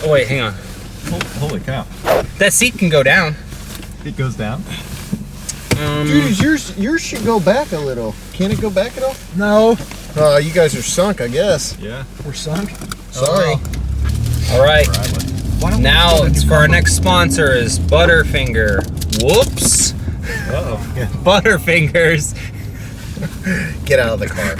Oh, wait, hang on. Holy cow. That seat can go down. It goes down? Dude, yours should go back a little. Can it go back at all? No. You guys are sunk, I guess. Yeah. We're sunk? Sorry. All right. Now, it's for our next sponsor is Butterfinger. Whoops. Uh-oh. Yeah. Butterfingers. Get out of the car.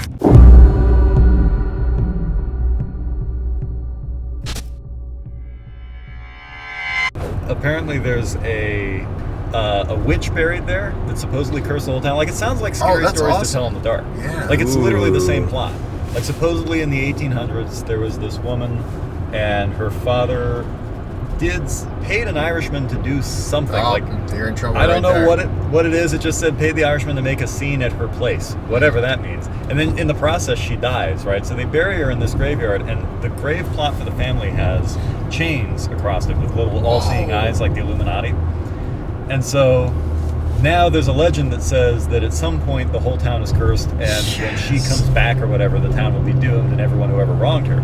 Apparently there's a witch buried there that supposedly cursed the whole town. Like, it sounds like scary stories to tell in the dark. Yeah. Like, it's literally the same plot. Like, supposedly in the 1800s, there was this woman, and her father paid an Irishman to do something. They're in trouble. I don't know what it is. It just said paid the Irishman to make a scene at her place, whatever that means. And then in the process, she dies, right? So they bury her in this graveyard, and the grave plot for the family has chains across it with little all-seeing eyes like the Illuminati. And so now there's a legend that says that at some point the whole town is cursed, and when she comes back or whatever, the town will be doomed, and everyone who ever wronged her.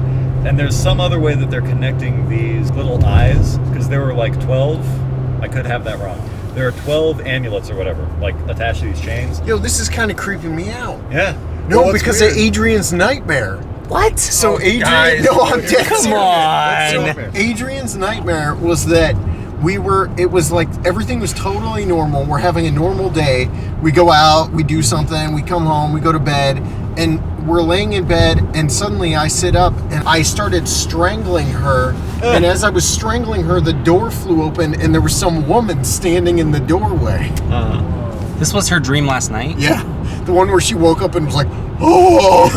And there's some other way that they're connecting these little eyes, because there were like 12, I could have that wrong. There are 12 amulets or whatever, like attached to these chains. Yo, this is kind of creeping me out. Yeah. No, Well, because weird. of Adrian's nightmare. What? So Adrian, guys. no, I'm dead Come serious. on. So Adrian's nightmare was that it was like everything was totally normal. We're having a normal day. We go out, we do something, we come home, we go to bed, and we're laying in bed, and suddenly I sit up and I started strangling her. And as I was strangling her, the door flew open and there was some woman standing in the doorway. This was her dream last night? Yeah. The one where she woke up and was like, oh!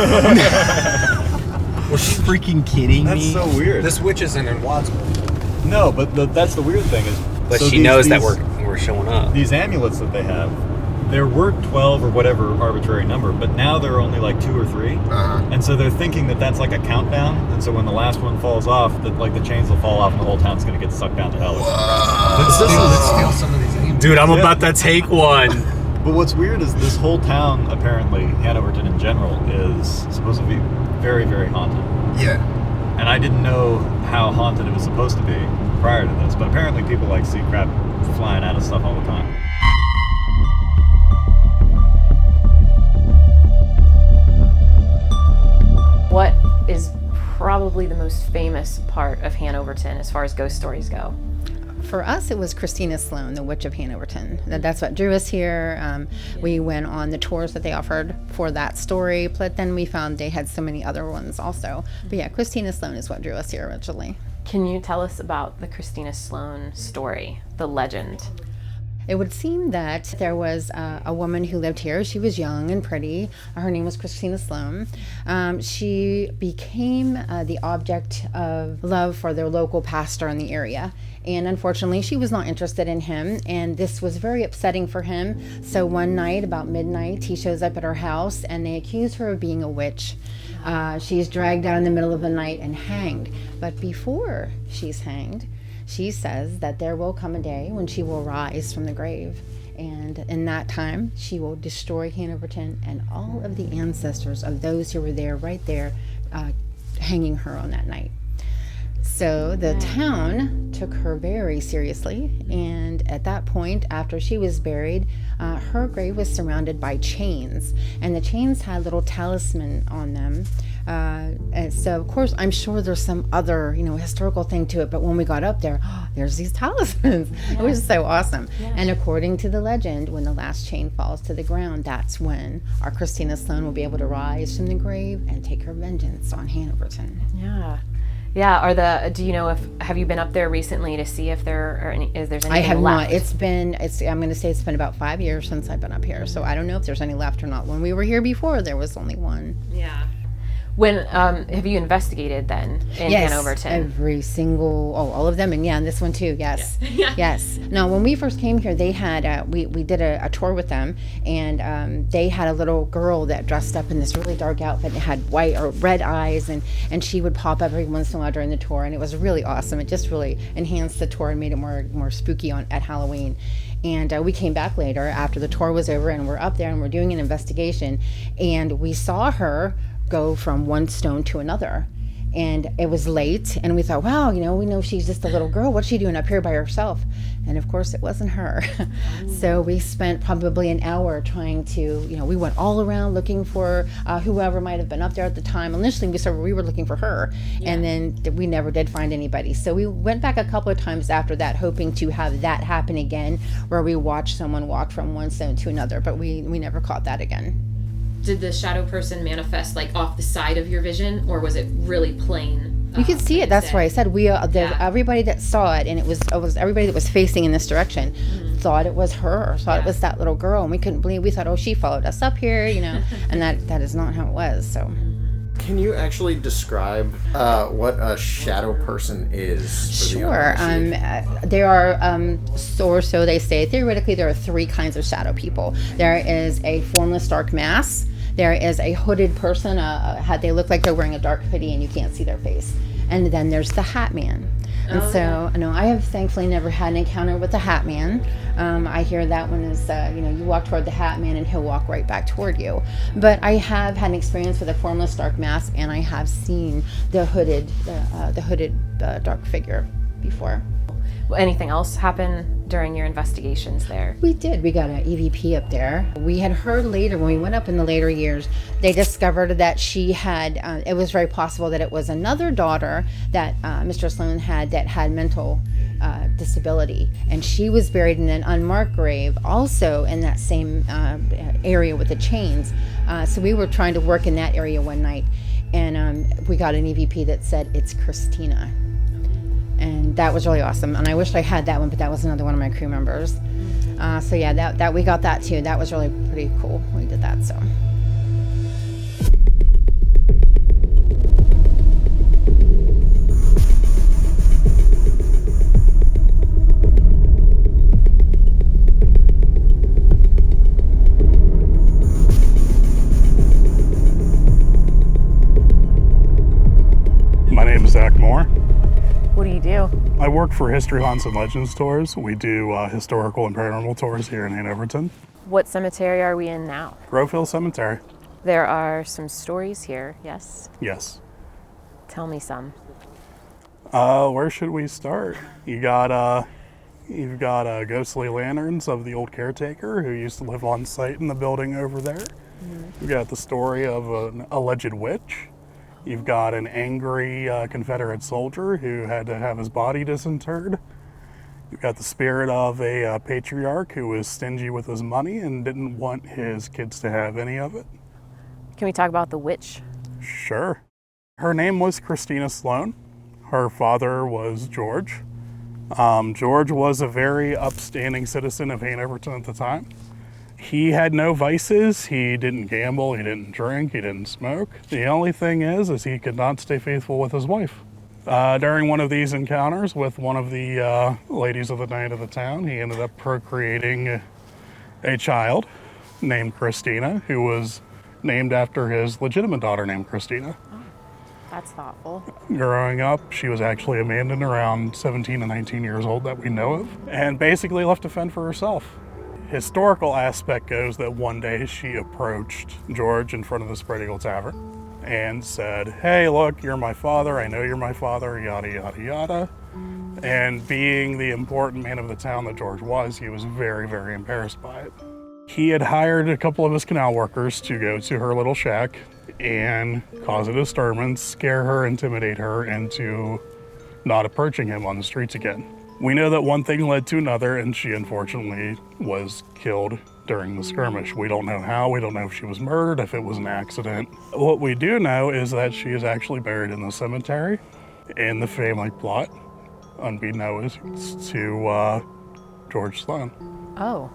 Was she freaking kidding That's me? so weird. This witch isn't in Wadsworth. No, but that's the weird thing is... But so she knows that we're showing up. These amulets that they have, there were 12 or whatever arbitrary number, but now there are only like 2 or 3. And so they're thinking that that's like a countdown, and so when the last one falls off, that like the chains will fall off and the whole town's going to get sucked down to hell. Let's steal some of these amulets. Dude, I'm about to take one. But what's weird is this whole town, apparently, Hanoverton in general, is supposed to be very, very haunted. Yeah. And I didn't know how haunted it was supposed to be prior to this, but apparently people like see crap flying out of stuff all the time. What is probably the most famous part of Hanoverton as far as ghost stories go? For us, it was Christina Sloan, the Witch of Hanoverton. That's what drew us here. We went on the tours that they offered for that story, but then we found they had so many other ones also. But yeah, Christina Sloan is what drew us here originally. Can you tell us about the Christina Sloan story, the legend? It would seem that there was a woman who lived here. She was young and pretty. Her name was Christina Sloan. She became the object of love for their local pastor in the area. And unfortunately, she was not interested in him, and this was very upsetting for him. So one night, about midnight, he shows up at her house, and they accuse her of being a witch. She's dragged out in the middle of the night and hanged. But before she's hanged, she says that there will come a day when she will rise from the grave. And in that time, she will destroy Hanoverton and all of the ancestors of those who were there, right there, hanging her on that night. So the town took her very seriously, and at that point, after she was buried, her grave was surrounded by chains, and the chains had little talisman on them. And so, of course, I'm sure there's some other, historical thing to it, but when we got up there, there's these talismans. Yeah. It was so awesome. Yeah. And according to the legend, when the last chain falls to the ground, that's when our Christina Sloan will be able to rise from the grave and take her vengeance on Hanoverton. Yeah. Yeah, have you been up there recently to see if there's anything left? I have not. I'm going to say it's been about 5 years since I've been up here, so I don't know if there's any left or not. When we were here before, there was only one. Yeah. When have you investigated then in Hanoverton? Every single, all of them, and this one too. Yes, yeah. Yes. No, when we first came here, they had we did a tour with them, and they had a little girl that dressed up in this really dark outfit and had white or red eyes, and she would pop up every once in a while during the tour, and it was really awesome. It just really enhanced the tour and made it more spooky at Halloween. And we came back later after the tour was over, and we're up there and we're doing an investigation, and we saw her go from one stone to another. And it was late, and we thought, wow, we know she's just a little girl. What's she doing up here by herself? And of course, it wasn't her. So we spent probably an hour trying to, we went all around looking for whoever might have been up there at the time. Initially, we were looking for her, and then we never did find anybody. So we went back a couple of times after that, hoping to have that happen again, where we watched someone walk from one stone to another, but we never caught that again. Did the shadow person manifest like off the side of your vision, or was it really plain? You could see it. That's why I said everybody that saw it, and it was everybody that was facing in this direction, thought it was her, or thought it was that little girl, and we couldn't believe. We thought, oh, she followed us up here, and that is not how it was. So. Can you actually describe what a shadow person is? Sure. There are, or so they say, theoretically, there are 3 kinds of shadow people. There is a formless dark mass. There is a hooded person. They look like they're wearing a dark hoodie and you can't see their face. And then there's the Hat Man. And I have thankfully never had an encounter with the Hat Man. I hear that one is, you walk toward the Hat Man and he'll walk right back toward you. But I have had an experience with a formless dark mass, and I have seen the hooded dark figure before. Anything else happen during your investigations there? We did. We got an EVP up there. We had heard later, when we went up in the later years, they discovered that she had, it was very possible that it was another daughter that Mr. Sloan had that had mental disability. And she was buried in an unmarked grave, also in that same area with the chains. So we were trying to work in that area one night, and we got an EVP that said, it's Christina. And that was really awesome. And I wish I had that one, but that was another one of my crew members. So yeah, that we got that too. That was really pretty cool. We did that, so. My name is Zack Moore. What do you do? I work for History Haunts and Legends tours. We do historical and paranormal tours here in Hanoverton. What cemetery are we in now? Grove Hill Cemetery. There are some stories here, yes? Yes. Tell me some. Where should we start? You've got ghostly lanterns of the old caretaker who used to live on site in the building over there. You've got the story of an alleged witch. You've got an angry Confederate soldier who had to have his body disinterred. You've got the spirit of a patriarch who was stingy with his money and didn't want his kids to have any of it. Can we talk about the witch? Sure. Her name was Christina Sloan. Her father was George. George was a very upstanding citizen of Hanoverton at the time. He had no vices. He didn't gamble, he didn't drink, he didn't smoke. The only thing is he could not stay faithful with his wife. During one of these encounters with one of the ladies of the night of the town, he ended up procreating a child named Christina, who was named after his legitimate daughter named Christina. Oh, that's thoughtful. Growing up, she was actually abandoned around 17 to 19 years old that we know of, and basically left to fend for herself. Historical aspect goes that one day she approached George in front of the Spread Eagle Tavern and said, hey, look, you're my father, I know you're my father, yada, yada, yada. And being the important man of the town that George was, he was very, very embarrassed by it. He had hired a couple of his canal workers to go to her little shack and cause a disturbance, scare her, intimidate her into not approaching him on the streets again. We know that one thing led to another, and she unfortunately was killed during the skirmish. We don't know how, we don't know if she was murdered, if it was an accident. What we do know is that she is actually buried in the cemetery in the family plot, unbeknownst to George Sloan. Oh.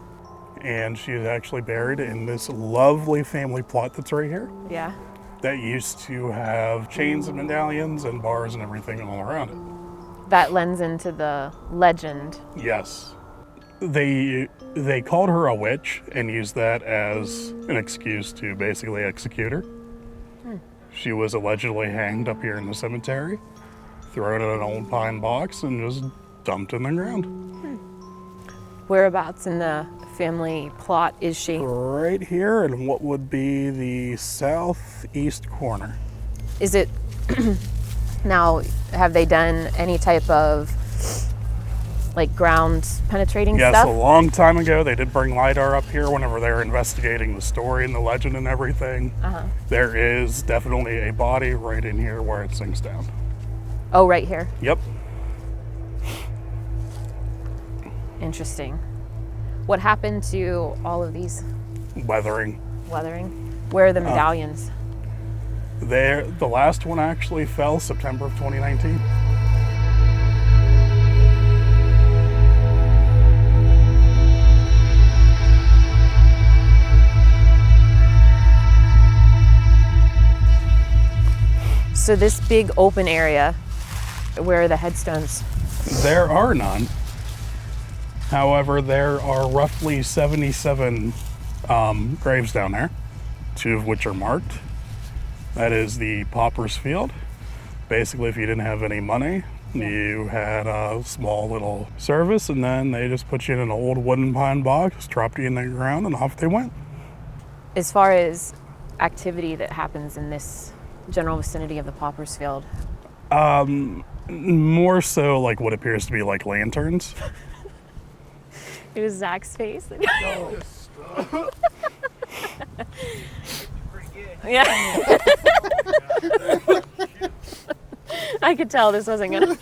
And she is actually buried in this lovely family plot that's right here. Yeah. That used to have chains and medallions and bars and everything all around it. That lends into the legend. Yes. They called her a witch and used that as an excuse to basically execute her. She was allegedly hanged up here in the cemetery, thrown in an old pine box, and just dumped in the ground. Whereabouts in the family plot is she? Right here in what would be the southeast corner. Is it Now, have they done any type of like ground penetrating Yes, stuff? a long time ago, they did bring LiDAR up here whenever they were investigating the story and the legend and everything. There is definitely a body right in here where it sinks down. Oh, right here. Yep. Interesting. What happened to all of these Weathering. weathering? Where are the medallions? The last one actually fell September of 2019. So this big open area, where are the headstones? There are none. However, there are roughly 77 graves down there, 2 of which are marked. That is the pauper's field. Basically, if you didn't have any money, you had a small little service, and then they just put you in an old wooden pine box, dropped you in the ground, and off they went. As far as activity that happens in this general vicinity of the pauper's field, More so like what appears to be like lanterns. it was Zach's face. Yeah. I could tell this wasn't gonna.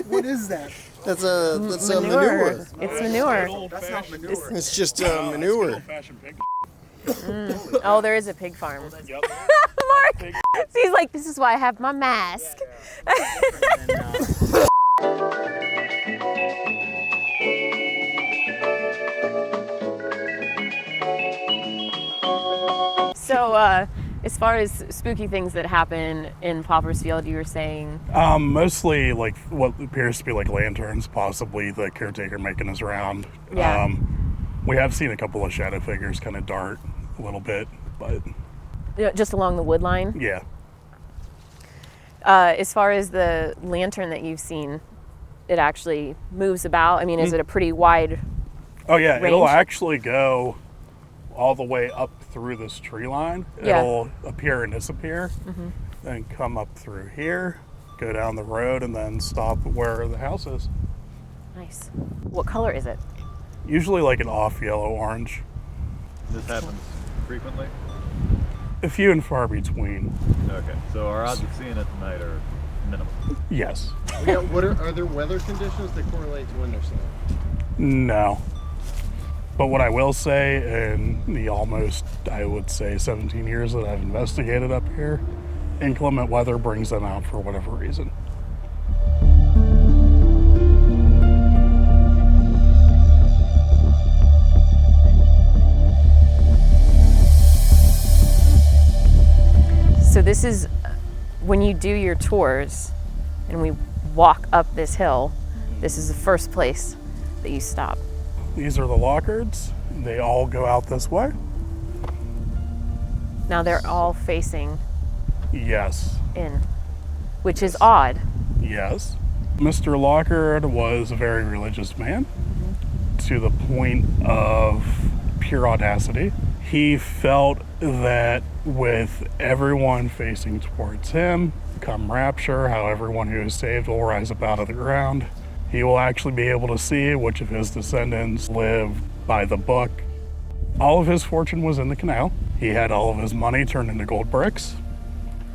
What is that? That's a manure. It's manure. That's not manure. It's just manure. Oh, there is a pig farm. Mark, he's like, this is why I have my mask. So, as far as spooky things that happen in Pauper's Field, you were saying? Mostly like what appears to be like lanterns, possibly the caretaker making his round. Yeah. We have seen a couple of shadow figures kind of dart a little bit, but... Just along the wood line? Yeah. As far as the lantern that you've seen, it actually moves about? I mean, is it a pretty wide Oh yeah, range? It'll actually go all the way up through this tree line. Yeah. It'll appear and disappear, then come up through here, go down the road, and then stop where the house is. Nice. What color is it? Usually like an off yellow orange. This happens frequently? A few and far between. Okay, so our odds of seeing it tonight are minimal. Yes. Yeah, are there weather conditions that correlate to when they're snowing? No. But what I will say, in the almost, I would say, 17 years that I've investigated up here, inclement weather brings them out for whatever reason. So this is when you do your tours and we walk up this hill, this is the first place that you stop. These are the lockers. They all go out this way. Now they're all facing Yes. in, which is odd. Yes. Mr. Lockhart was a very religious man to the point of pure audacity. He felt that with everyone facing towards him, come rapture, how everyone who is saved will rise up out of the ground, he will actually be able to see which of his descendants lived by the book. All of his fortune was in the canal. He had all of his money turned into gold bricks.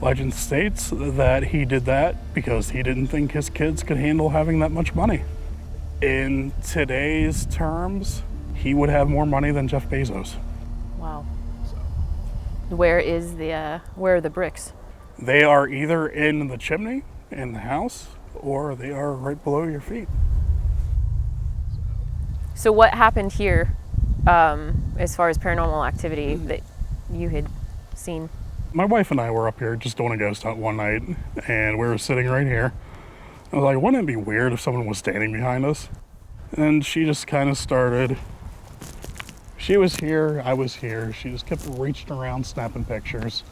Legend states that he did that because he didn't think his kids could handle having that much money. In today's terms, he would have more money than Jeff Bezos. Wow. Where are the bricks? They are either in the chimney in the house, or they are right below your feet. So what happened here as far as paranormal activity that you had seen? My wife and I were up here just doing a ghost hunt one night, and we were sitting right here. I was like, wouldn't it be weird if someone was standing behind us? And she just kind of started. She was here, I was here. She just kept reaching around, snapping pictures.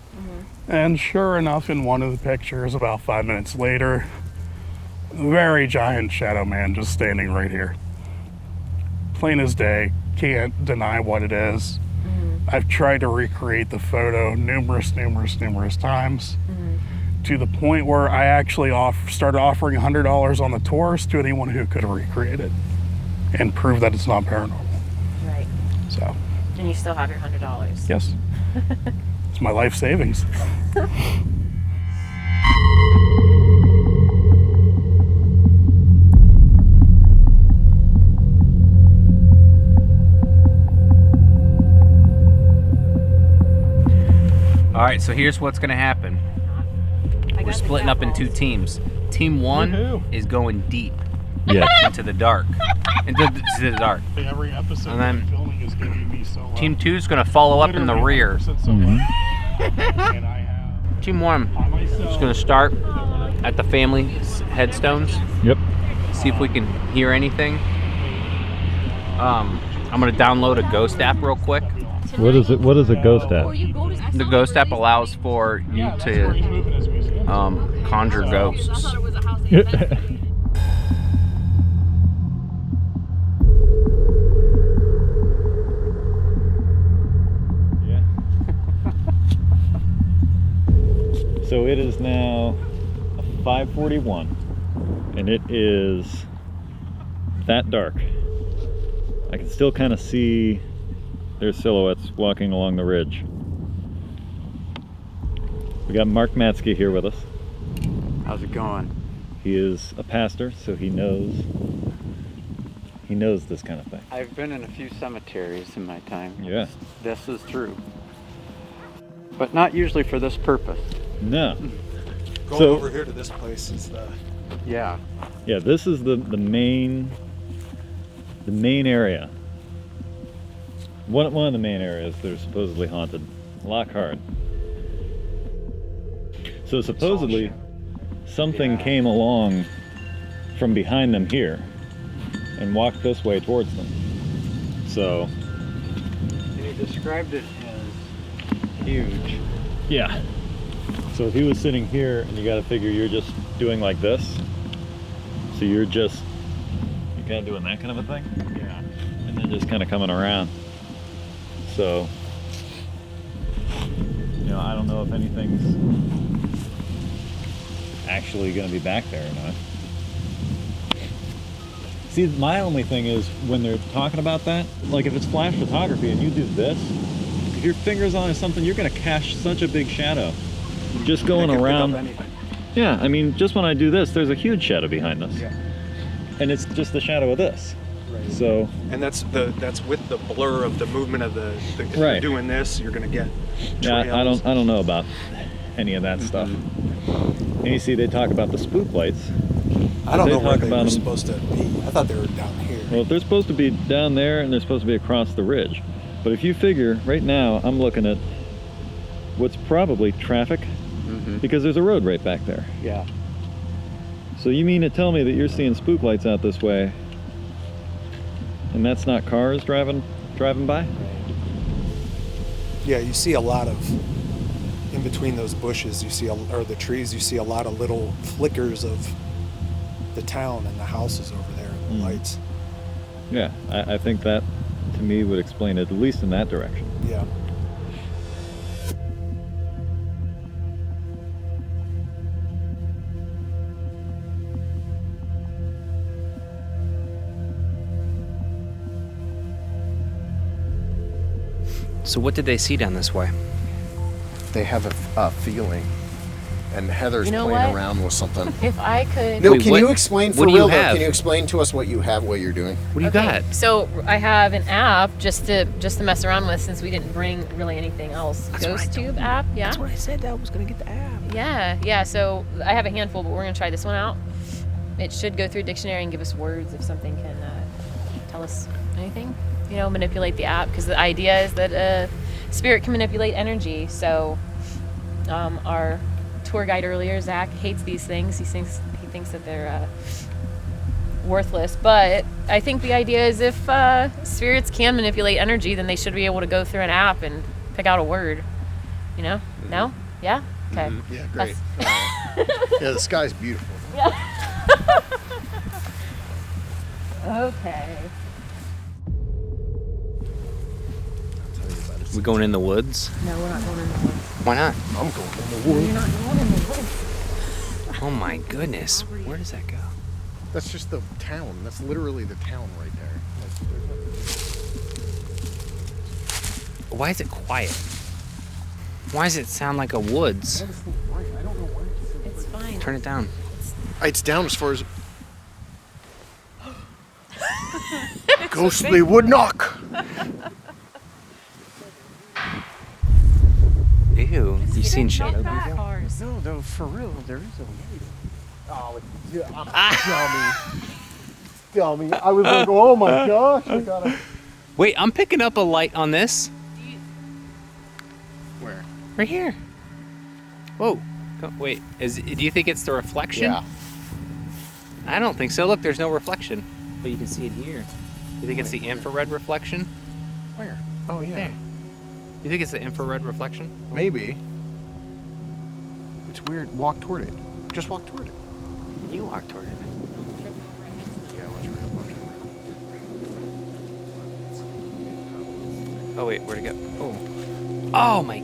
And sure enough, in one of the pictures, about 5 minutes later, a very giant shadow man just standing right here. Plain as day, can't deny what it is. I've tried to recreate the photo numerous times to the point where I actually started offering $100 on the tours to anyone who could recreate it and prove that it's not paranormal. Right. So. And you still have your $100. Yes. It's my life savings. All right, so here's what's gonna happen. We're splitting up in 2 teams. Team 1 is going deep into the dark. Into the dark. Every episode And then filming is giving me so Team 2 is gonna follow up in the rear. And I have Team 1 is gonna start at the family headstones. Yep. See if we can hear anything. I'm gonna download a ghost app real quick. What is it? What is a ghost app? The ghost app allows for you to conjure ghosts. So it is now 5:41, and it is that dark. I can still kind of see their silhouettes walking along the ridge. We got Mark Matsky here with us. How's it going? He is a pastor, so he knows this kind of thing. I've been in a few cemeteries in my time. Yeah. This is true. But not usually for this purpose. No. Going over here to this place is the... Yeah. Yeah, this is the main area. One of the main areas that are supposedly haunted. Lockhart. So supposedly something came along from behind them here and walked this way towards them. So And he described it as huge. yeah. So if he was sitting here, and you got to figure you're just doing like this. So you're kind of doing that kind of a thing. Yeah. And then just kind of coming around. So, I don't know if anything's actually going to be back there or not. See, my only thing is when they're talking about that, like if it's flash photography and you do this, if your finger's on something, you're going to cast such a big shadow. Just going around. Yeah, I mean, just when I do this, there's a huge shadow behind us. Yeah. And it's just the shadow of this. Right. So. And that's with the blur of the movement of the if Right. you're doing this, you're gonna get Yeah, trails. I don't know about any of that stuff. And you see, they talk about the spook lights. I don't know where talk they about were them. supposed to be. I thought they were down here. Well, they're supposed to be down there, and they're supposed to be across the ridge. But if you figure, right now, I'm looking at what's probably traffic, because there's a road right back there. Yeah. So you mean to tell me that you're seeing spook lights out this way, and that's not cars driving by? Yeah, you see a lot of in between those bushes. You see or the trees. You see a lot of little flickers of the town and the houses over there and the lights. Yeah, I think that, to me, would explain it, at least in that direction. Yeah. So what did they see down this way? They have a feeling, and Heather's You know playing what? around with something. If I could. No, Wait, can what- you explain for what do you real? Though, have? can you explain to us what you have, what you're doing? What do you got? So I have an app just to mess around with since we didn't bring really anything else. Ghost Tube app, yeah. That's what I said. I was gonna get the app. Yeah. So I have a handful, but we're gonna try this one out. It should go through a dictionary and give us words if something can tell us anything. Manipulate the app, because the idea is that spirit can manipulate energy. So our tour guide earlier, Zack, hates these things. He thinks that they're worthless. But I think the idea is if spirits can manipulate energy, then they should be able to go through an app and pick out a word. No? Yeah? Okay. Yeah, great. Yeah, the sky's beautiful. Okay. We going in the woods? No, we're not going in the woods. Why not? I'm going in the woods. You're not going in the woods. Oh my goodness. Where does that go? That's just the town. That's literally the town right there. Why is it quiet? Why does it sound like a woods? It's fine. Turn it down. It's down as far as... Ghostly wood knock. Ew. You seen shadow people? Cars. No, for real, there is a way. Oh, I'm dummy. I was like, oh my gosh, I gotta... Wait, I'm picking up a light on this. Where? Right here. Whoa. Wait, do you think it's the reflection? Yeah. I don't think so. Look, there's no reflection. But you can see it here. You think it's the infrared reflection? Where? Oh, yeah. There. You think it's the infrared reflection? Maybe. It's weird. Walk toward it. Just walk toward it. You walk toward it. Yeah, let's real watch it. Oh, wait, where'd it go? Oh, my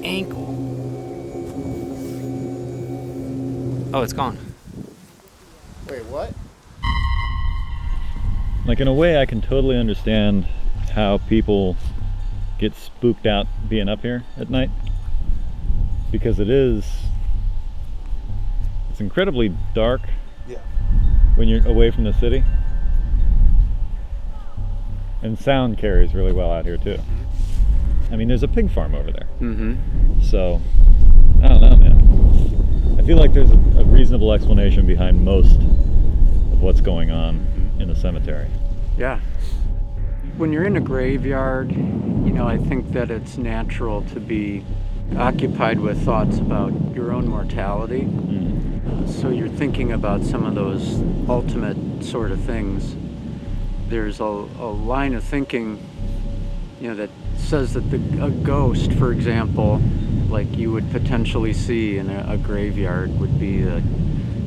ankle. Oh, it's gone. Wait, what? Like, in a way, I can totally understand how people get spooked out being up here at night, because it's incredibly dark. Yeah. When you're away from the city, and sound carries really well out here too. I mean, there's a pig farm over there. Mm-hmm. So I don't know, man. I feel like there's a reasonable explanation behind most of what's going on in the cemetery. Yeah. When you're in a graveyard, I think that it's natural to be occupied with thoughts about your own mortality. So you're thinking about some of those ultimate sort of things. There's a line of thinking, that says that a ghost, for example, like you would potentially see in a graveyard, would be a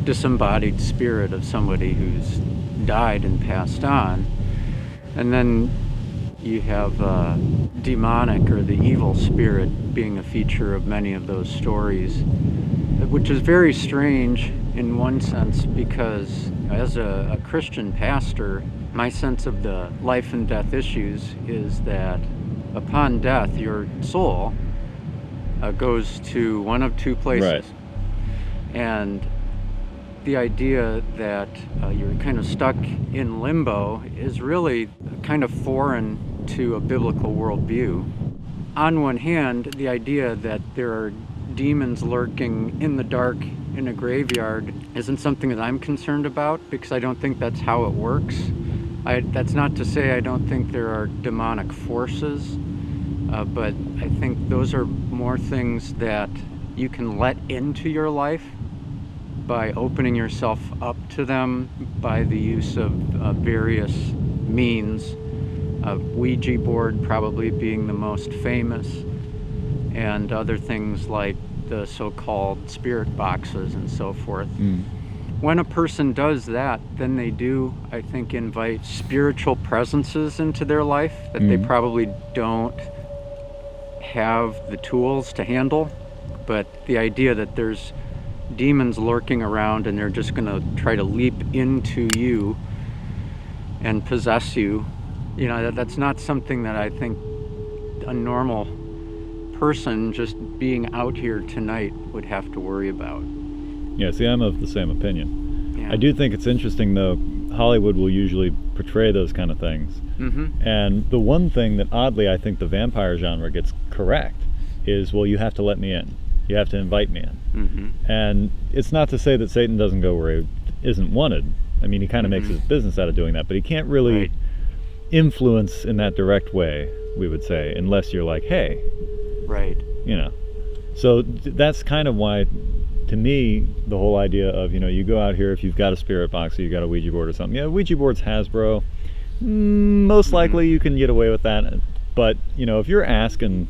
disembodied spirit of somebody who's died and passed on. And then you have demonic or the evil spirit being a feature of many of those stories, which is very strange in one sense, because as a Christian pastor, my sense of the life and death issues is that upon death, your soul goes to one of two places. Right. And the idea that you're kind of stuck in limbo is really kind of foreign to a biblical worldview. On one hand, the idea that there are demons lurking in the dark in a graveyard isn't something that I'm concerned about, because I don't think that's how it works. That's not to say I don't think there are demonic forces, but I think those are more things that you can let into your life by opening yourself up to them by the use of various means. Ouija board probably being the most famous, and other things like the so-called spirit boxes and so forth. When a person does that, then they do, I think, invite spiritual presences into their life that they probably don't have the tools to handle. But the idea that there's demons lurking around and they're just going to try to leap into you and possess you, that's not something that I think a normal person just being out here tonight would have to worry about. Yeah, see, I'm of the same opinion. Yeah. I do think it's interesting, though, Hollywood will usually portray those kind of things. And the one thing that, oddly, I think the vampire genre gets correct is, well, you have to let me in. You have to invite me in. And it's not to say that Satan doesn't go where he isn't wanted. I mean, he kind of makes his business out of doing that, but he can't really influence in that direct way, we would say, unless you're like, hey. Right. So that's kind of why, to me, the whole idea of, you go out here, if you've got a spirit box or you've got a Ouija board or something. Yeah, Ouija board's Hasbro. Most likely you can get away with that. But, if you're asking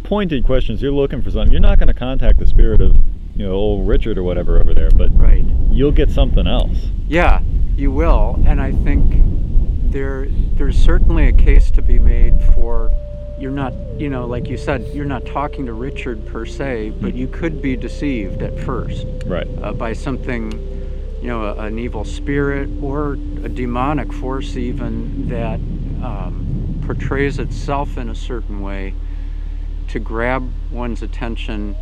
pointed questions, you're looking for something, you're not going to contact the spirit of, old Richard or whatever over there, but you'll get something else. Yeah, you will. And I think there's certainly a case to be made for you're not, like you said, you're not talking to Richard per se, but you could be deceived at first. Right. By something, an evil spirit or a demonic force even that portrays itself in a certain way to grab one's attention,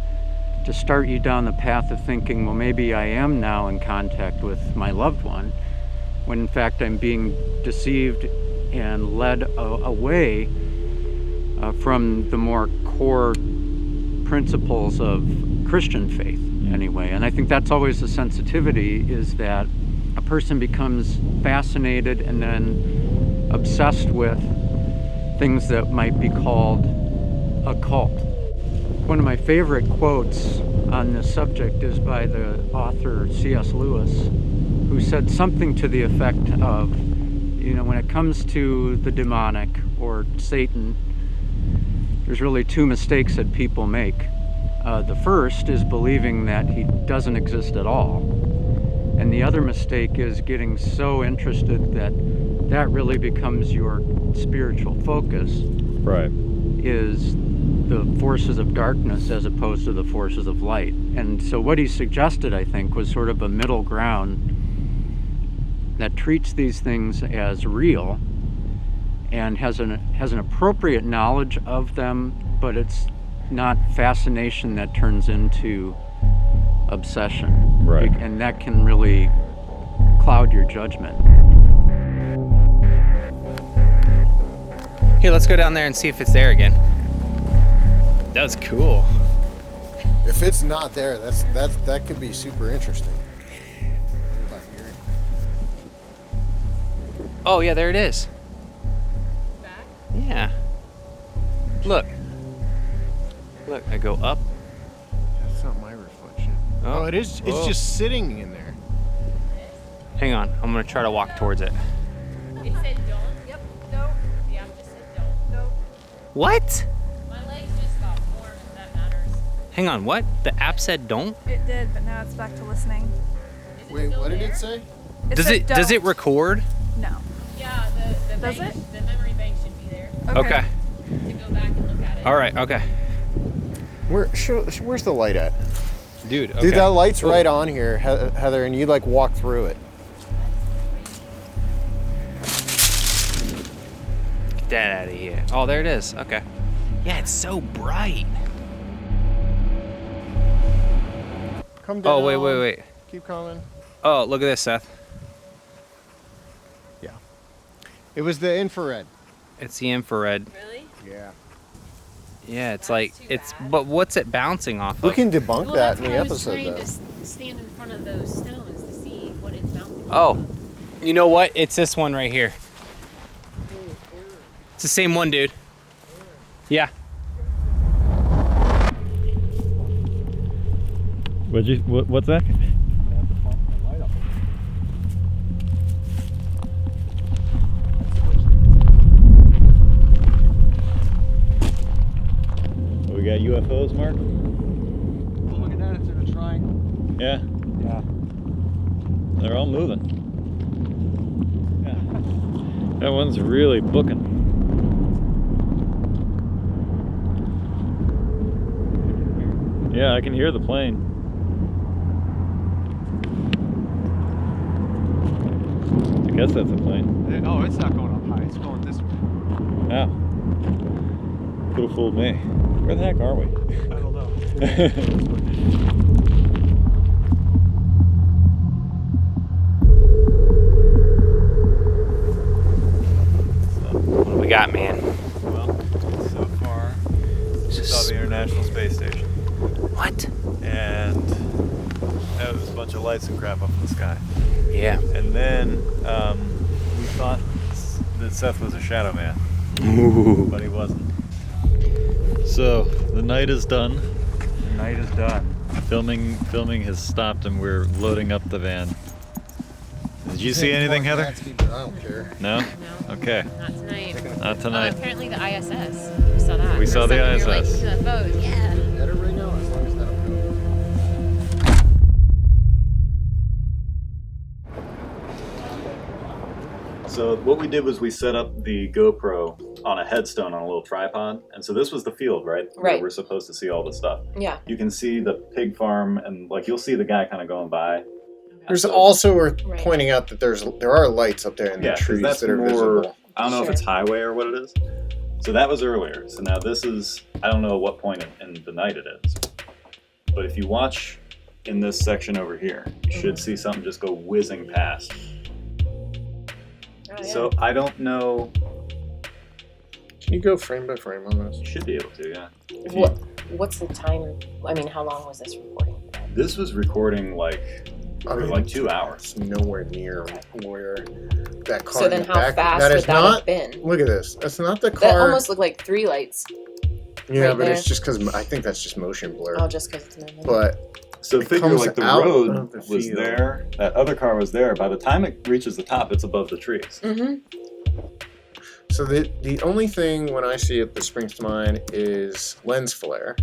to start you down the path of thinking, well, maybe I am now in contact with my loved one, when in fact I'm being deceived and led away from the more core principles of Christian faith, anyway. And I think that's always the sensitivity, is that a person becomes fascinated and then obsessed with things that might be called occult. One of my favorite quotes on this subject is by the author C.S. Lewis, who said something to the effect of, when it comes to the demonic or Satan, there's really two mistakes that people make. The first is believing that he doesn't exist at all. And the other mistake is getting so interested that really becomes your spiritual focus. Right. Is the forces of darkness as opposed to the forces of light. And so what he suggested, I think, was sort of a middle ground that treats these things as real and has an appropriate knowledge of them, but it's not fascination that turns into obsession. Right. And that can really cloud your judgment. Here, let's go down there and see if it's there again. That was cool. If it's not there, that could be super interesting. Oh yeah, there it is. Back? Yeah. Look, I go up. That's not my reflection. Oh, it is. It's just sitting in there. Hang on, I'm gonna try to walk towards it. It said don't. Yep, don't. The app just said don't. What? My legs just got warm, if that matters. Hang on, what? The app said don't? It did, but now it's back to listening. Wait, what did it say? Does it record? No. Yeah, the Does bank, it? the memory bank should be there Okay. to go back and look at it. All right, okay. Where's the light at? Dude, okay. Dude, that light's right on here, Heather, and you walk through it. Get that out of here. Oh, there it is. Okay. Yeah, it's so bright. Come down. Oh, wait. Keep coming. Oh, look at this, Seth. Yeah. It was the infrared. It's the infrared. Really? Yeah. Yeah, it's That's like, too it's, bad. but what's it bouncing off We of? can debunk Well, that that's in the why I was episode, trying though. to stand in front of those stones to see what it's bouncing Oh, off of. you know what? It's this one right here. It's the same one, dude. Yeah. What's that? We got UFOs, Mark? I'm looking at it, it's in a triangle. Yeah. Yeah. They're all moving. Yeah. That one's really booking. Yeah, I can hear the plane. I guess that's a plane. Oh, it's not going up high, it's going this way. Yeah. Could have fooled me. Where the heck are we? I don't know. What do we got, man? Well, so far, we saw the International Space Station. What? And that was a bunch of lights and crap up in the sky. Yeah. And then we thought that Seth was a shadow man. Ooh. But he wasn't. So the night is done. The night is done. Filming has stopped and we're loading up the van. Did you see anything, Heather? I don't care. No? No. Okay. Not tonight. Not tonight. Apparently the ISS. We saw that. We saw the Something related ISS. to the photos. Yeah. Get it right now, as long as that'll go. So what we did was we set up the GoPro on a headstone on a little tripod. And so this was the field, right? Right. Where we're supposed to see all this stuff. Yeah. You can see the pig farm, and like you'll see the guy kind of going by. There's also worth pointing out that there are lights up there in the trees that's that are more, visible. I don't know if it's highway or what it is. So that was earlier. So now this is, I don't know what point in the night it is. But if you watch in this section over here, you should see something just go whizzing past. Oh, yeah. So I don't know. Can you go frame by frame on this? You should be able to, yeah. What's the time? I mean, how long was this recording? This was recording like 2 hours. It's nowhere near where that car. So then, in the how back, fast that would is that not, have been? Look at this. That's not the car. That almost looked like 3 lights. Yeah, right but there. it's just because I think that's just motion blur. Oh, just because it's moving. But so it figure comes like the out road of the was field. there, that other car was there. By the time it reaches the top, it's above the trees. Mm-hmm. So the only thing when I see it that springs to mind is lens flare.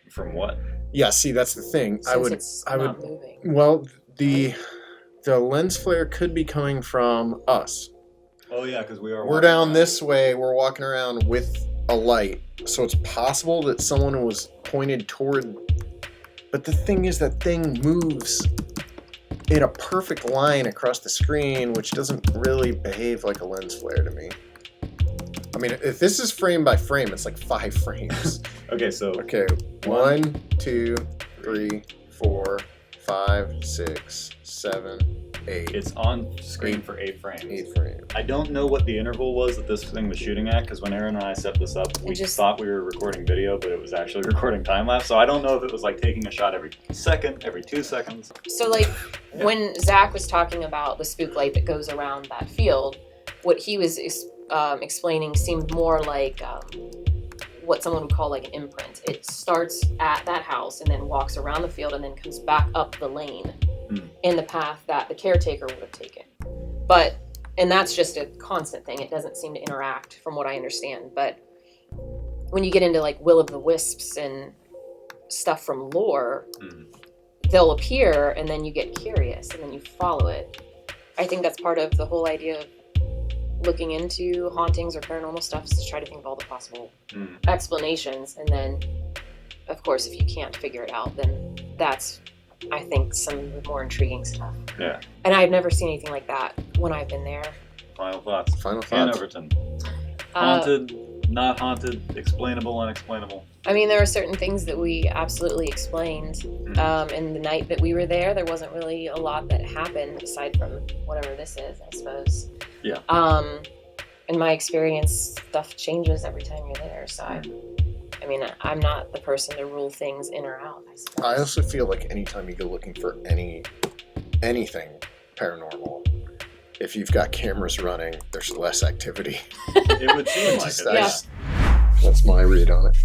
From what? Yeah, see, that's the thing. Since it's not moving. Well, the lens flare could be coming from us. Oh yeah, because We're down this way. We're walking around with a light, so it's possible that someone was pointed toward. But the thing is, that thing moves in a perfect line across the screen, which doesn't really behave like a lens flare to me. I mean, if this is frame by frame, it's like 5 frames. Okay, so 1, 2, 3, 4, 5, 6, 7, 8. It's on screen for 8 frames. 8 frames. I don't know what the interval was that this thing was shooting at, because when Aaron and I set this up, we thought we were recording video, but it was actually recording time-lapse. So I don't know if it was like taking a shot every second, every 2 seconds. So like when Zach was talking about the spook light that goes around that field, what he was explaining seemed more like what someone would call like an imprint. It starts at that house and then walks around the field and then comes back up the lane in the path that the caretaker would have taken. And that's just a constant thing. It doesn't seem to interact from what I understand. But when you get into like Will of the Wisps and stuff from lore, they'll appear and then you get curious and then you follow it. I think that's part of the whole idea of looking into hauntings or paranormal stuff, is to try to think of all the possible explanations. And then, of course, if you can't figure it out, then that's, I think, some of the more intriguing stuff. Yeah. And I've never seen anything like that when I've been there. Final thoughts. Final thoughts. Overton. Haunted, not haunted, explainable, unexplainable. I mean, there are certain things that we absolutely explained. In the night that we were there wasn't really a lot that happened aside from whatever this is, I suppose. Yeah. In my experience, stuff changes every time you're there. So I mean, I'm not the person to rule things in or out, I suppose. I also feel like anytime you go looking for anything paranormal, if you've got cameras running, there's less activity. It would seem like it. That's my read on it.